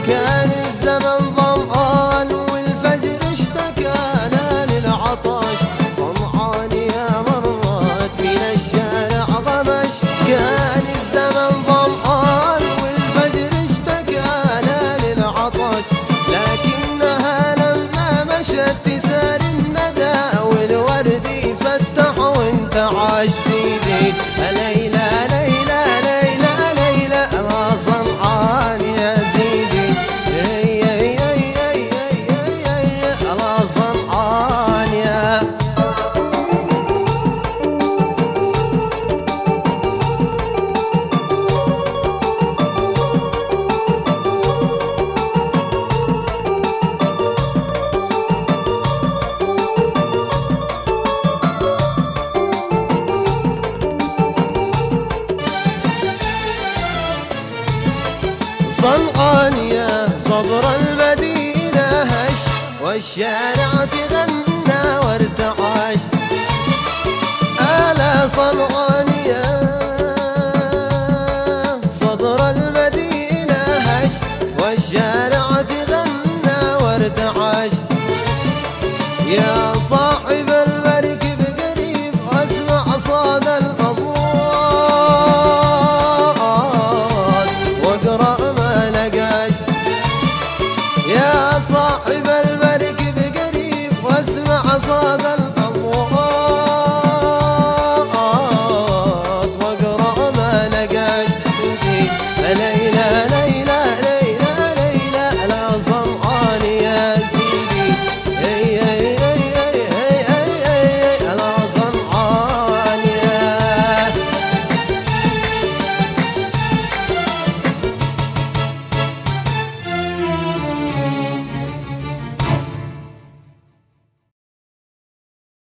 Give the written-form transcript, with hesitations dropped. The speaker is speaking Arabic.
كان الزمن ظمآن والفجر اشتكانا للعطش. صنعانية مرت من الشارع غمش، كان الزمن ظمآن والفجر اشتكانا للعطش. لكنها لما مشت تسار الندى والورد يفتح وانتعش. سيدي ليلى ليلى ليلى ليلى ما صنعان يا سيدي، الله صنعان يا صنعان يا صبر المدينة هش، والشارع تغنى وارتعش. آلا صنعان يا صدر المدينة هش، والشارع تغنى وارتعش. يا صاحب المركب قريب واسمع صدى الأضواء واقرأ ما لقاش. يا صاحب المركب قريب واسمع صدى